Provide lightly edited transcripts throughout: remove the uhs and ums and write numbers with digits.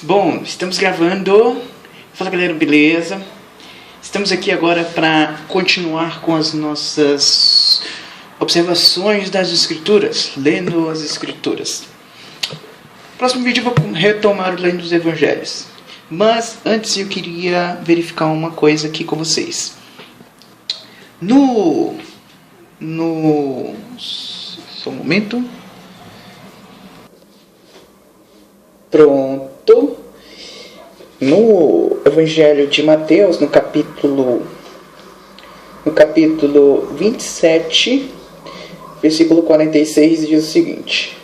Bom, estamos gravando. Fala galera, beleza? Estamos aqui agora para continuar com as nossas observações das escrituras, lendo as escrituras. No próximo vídeo eu vou retomar o lendo dos evangelhos. Mas antes eu queria verificar uma coisa aqui com vocês. Só um momento. Pronto. No Evangelho de Mateus, no capítulo 27, versículo 46, diz o seguinte: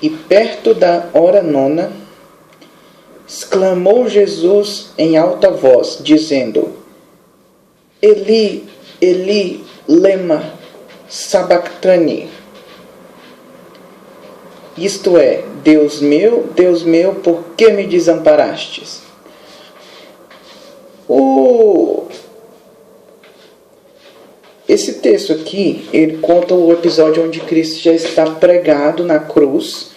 E perto da hora nona, exclamou Jesus em alta voz, dizendo: Eli, Eli, lema sabachthani. Isto é, Deus meu, por que me desamparastes? Esse texto aqui, ele conta o episódio onde Cristo já está pregado na cruz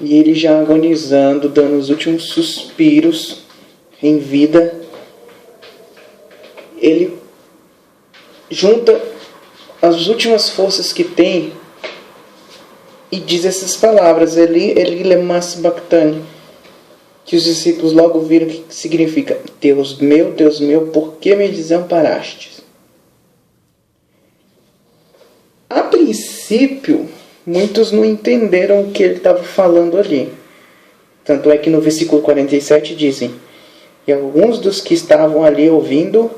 e ele já agonizando, dando os últimos suspiros em vida. Ele junta as últimas forças que tem e diz essas palavras, Eli, Eli, lema sabachthani, que os discípulos logo viram que significa: Deus meu, por que me desamparastes? A princípio, muitos não entenderam o que ele estava falando ali. Tanto é que no versículo 47 dizem: E alguns dos que estavam ali ouvindo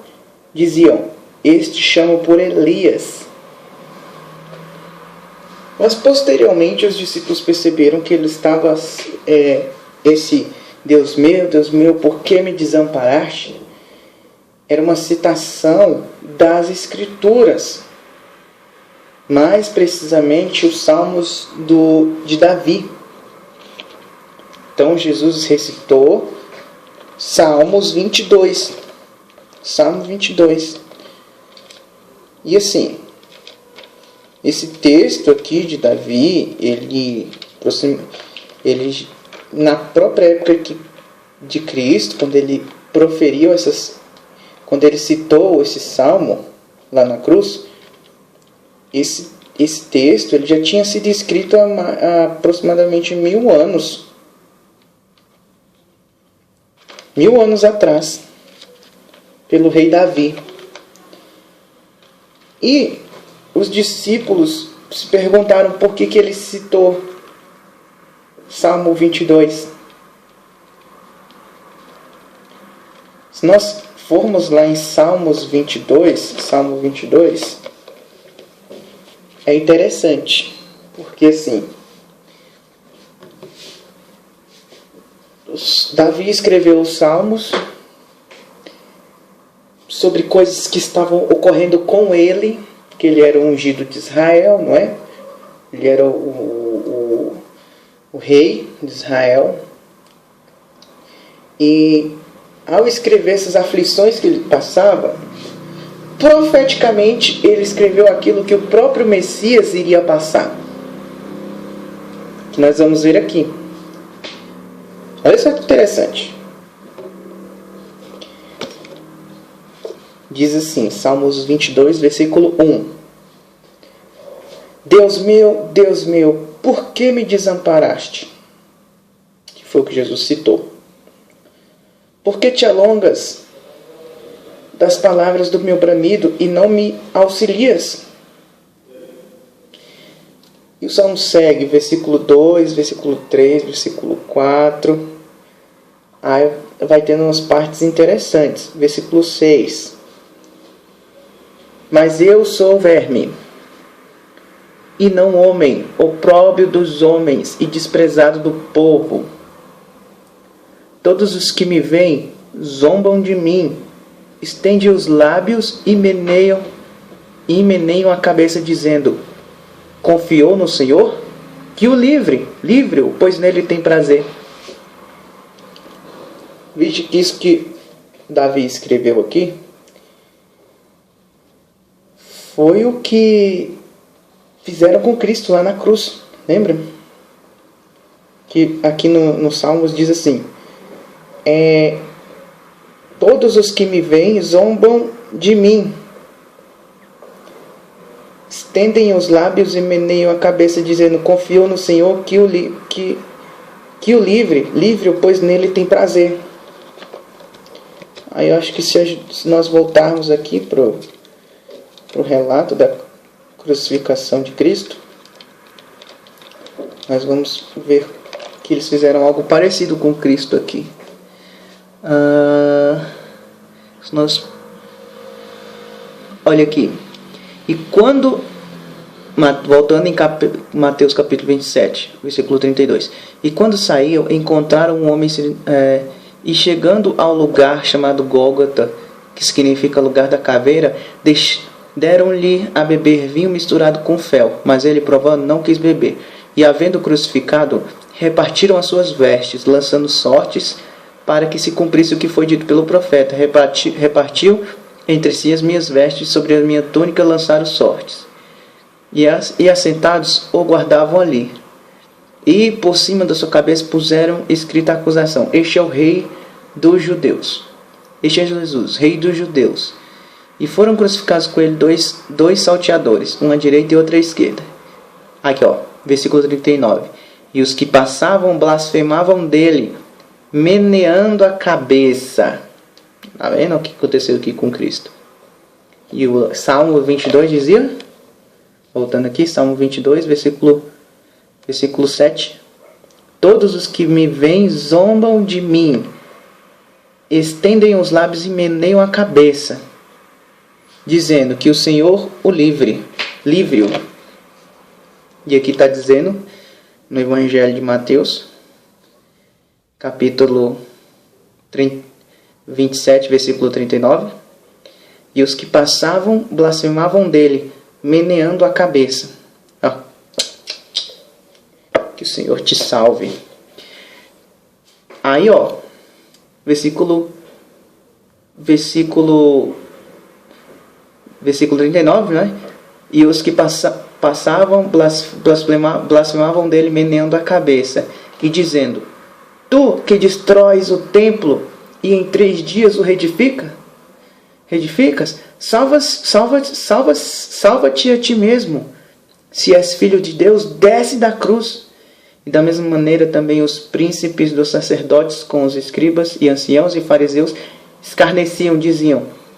diziam: Este chama por Elias. Mas posteriormente os discípulos perceberam que ele estava, esse Deus meu, por que me desamparaste? Era uma citação das Escrituras, mais precisamente os Salmos de Davi. Então Jesus recitou Salmos 22. Salmo 22. E assim, esse texto aqui de Davi, ele na própria época de Cristo, quando ele proferiu quando ele citou esse salmo lá na cruz, esse texto ele já tinha sido escrito há aproximadamente 1000 anos. 1000 anos atrás, pelo rei Davi. E os discípulos se perguntaram por que ele citou Salmo 22. Se nós formos lá em Salmo 22, é interessante, porque assim, Davi escreveu os Salmos sobre coisas que estavam ocorrendo com ele, que ele era o ungido de Israel, não é? Ele era o rei de Israel. E ao escrever essas aflições que ele passava, profeticamente ele escreveu aquilo que o próprio Messias iria passar, que nós vamos ver aqui. Olha só que interessante. Diz assim, Salmos 22, versículo 1. Deus meu, por que me desamparaste? Que foi o que Jesus citou. Por que te alongas das palavras do meu bramido e não me auxilias? E o Salmo segue, versículo 2, versículo 3, versículo 4. Aí vai tendo umas partes interessantes. Versículo 6. Mas eu sou verme, e não homem, opróbrio dos homens e desprezado do povo. Todos os que me veem zombam de mim, estendem os lábios e meneiam a cabeça, dizendo: Confiou no Senhor? Que o livre-o, pois nele tem prazer. Veja que isso que Davi escreveu aqui foi o que fizeram com Cristo lá na cruz. Lembra? que aqui no Salmos diz assim: todos os que me veem zombam de mim, estendem os lábios e meneiam a cabeça, dizendo: confiou no Senhor que o livre-o, pois nele tem prazer. Aí eu acho que se nós voltarmos aqui para o relato da crucificação de Cristo, nós vamos ver que eles fizeram algo parecido com Cristo aqui. Olha aqui. E quando, voltando em Mateus capítulo 27, versículo 32. E quando saíam, encontraram um homem, e chegando ao lugar chamado Gólgota, que significa lugar da caveira, deram-lhe a beber vinho misturado com fel, mas ele, provando, não quis beber. E havendo crucificado, repartiram as suas vestes, lançando sortes, para que se cumprisse o que foi dito pelo profeta: repartiu entre si as minhas vestes, sobre a minha túnica lançaram sortes. E assentados o guardavam ali. E por cima da sua cabeça puseram escrita a acusação: este é o rei dos judeus. Este é Jesus, rei dos judeus. E foram crucificados com ele dois salteadores, um à direita e outro à esquerda. Aqui, versículo 39. E os que passavam blasfemavam dele, meneando a cabeça. Está vendo o que aconteceu aqui com Cristo? E o Salmo 22 dizia, voltando aqui, Salmo 22, versículo 7. Todos os que me veem zombam de mim, estendem os lábios e meneiam a cabeça, dizendo: que o Senhor o livre-o. E aqui está dizendo, no Evangelho de Mateus, capítulo 27, versículo 39. E os que passavam blasfemavam dele, meneando a cabeça. Que o Senhor te salve. Aí, versículo 39, né? E os que passavam blasfemavam dele, meneando a cabeça, e dizendo: tu que destróis o templo e em 3 dias o reedificas, salva-te a ti mesmo. Se és filho de Deus, desce da cruz. E da mesma maneira também os príncipes dos sacerdotes com os escribas e anciãos e fariseus escarneciam,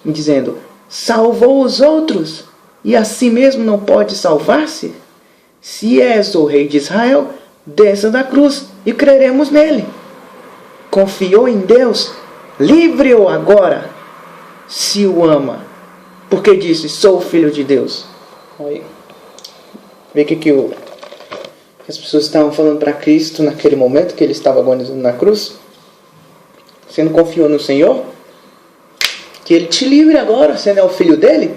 dizendo: salvou os outros, e a si mesmo não pode salvar-se? Se és o rei de Israel, desça da cruz e creremos nele. Confiou em Deus, livre-o agora, se o ama, porque disse: sou filho de Deus. Olha, vê que as pessoas estavam falando para Cristo naquele momento que ele estava agonizando na cruz. Você não confiou no Senhor? Que ele te livre agora, você não é o filho dele?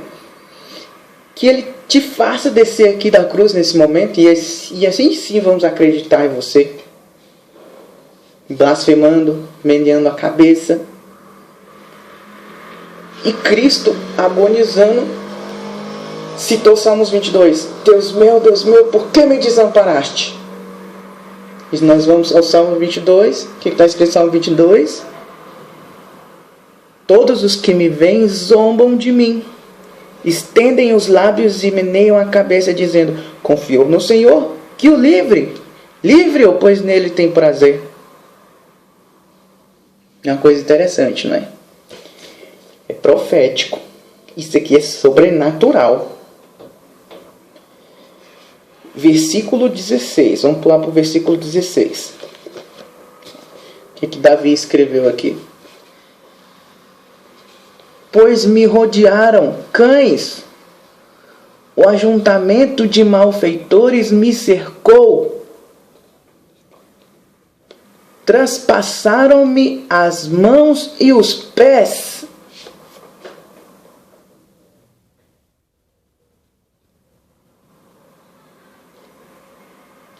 Que ele te faça descer aqui da cruz nesse momento, e assim sim vamos acreditar em você. Blasfemando, meneando a cabeça. E Cristo, agonizando, citou Salmos 22. Deus meu, por que me desamparaste? E nós vamos ao Salmo 22. O que está escrito no Salmo 22? Todos os que me veem zombam de mim, estendem os lábios e meneiam a cabeça, dizendo: confiou no Senhor, que o livre-o, pois nele tem prazer. É uma coisa interessante, não é? É profético. Isso aqui é sobrenatural. Versículo 16. Vamos pular para o versículo 16. O que Davi escreveu aqui? Pois me rodearam cães, o ajuntamento de malfeitores me cercou, traspassaram-me as mãos e os pés.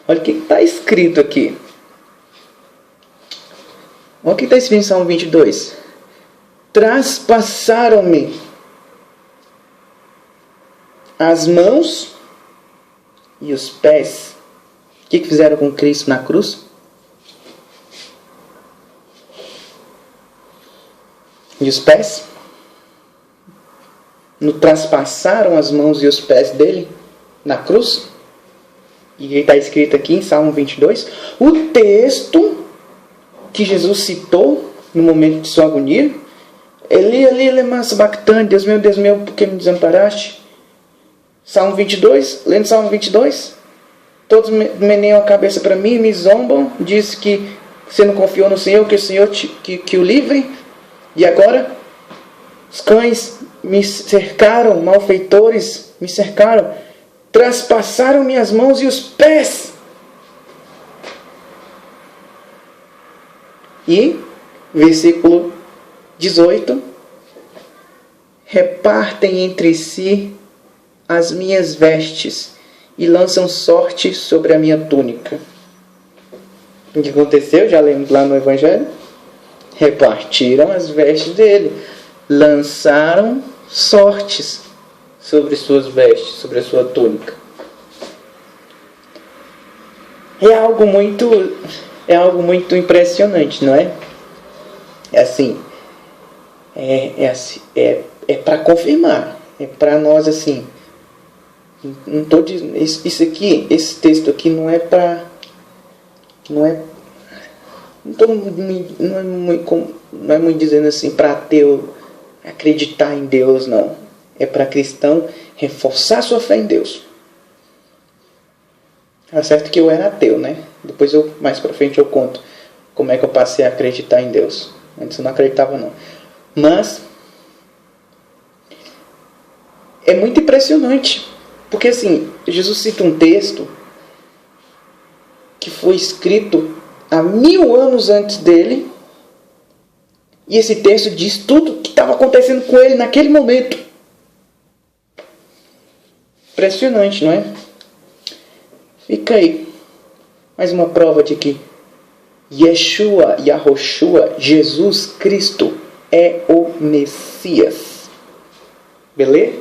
Olha o que está escrito aqui. Olha o que está escrito em Salmo 22. Traspassaram-me as mãos e os pés. O que fizeram com Cristo na cruz? e os pés. Não traspassaram as mãos e os pés dele na cruz. E está escrito aqui em Salmo 22. O texto que Jesus citou no momento de sua agonia. Eli, lema sabachthani, Deus meu, por que me desamparaste? Salmo 22, lendo Salmo 22. Todos meneiam a cabeça para mim, me zombam. Diz que você não confiou no Senhor, que o Senhor que o livre. E agora, os cães me cercaram, malfeitores me cercaram, traspassaram minhas mãos e os pés. E, versículo 18, repartem entre si as minhas vestes e lançam sorte sobre a minha túnica. O que aconteceu? Já lemos lá no Evangelho. Repartiram as vestes dele, lançaram sortes sobre suas vestes, sobre a sua túnica. É algo muito impressionante, não é? É assim, é para confirmar, é para nós assim. Não estou dizendo isso aqui, esse texto aqui não é para, não é muito dizendo assim para ateu acreditar em Deus, não. É para cristão reforçar sua fé em Deus. É certo que eu era ateu, né? Depois mais para frente eu conto como é que eu passei a acreditar em Deus. Antes eu não acreditava não. Mas é muito impressionante, porque assim, Jesus cita um texto que foi escrito há 1000 anos antes dele, e esse texto diz tudo que estava acontecendo com ele naquele momento. Impressionante, não é? Fica aí mais uma prova de que Yahushua, Jesus Cristo, é o Messias. Beleza?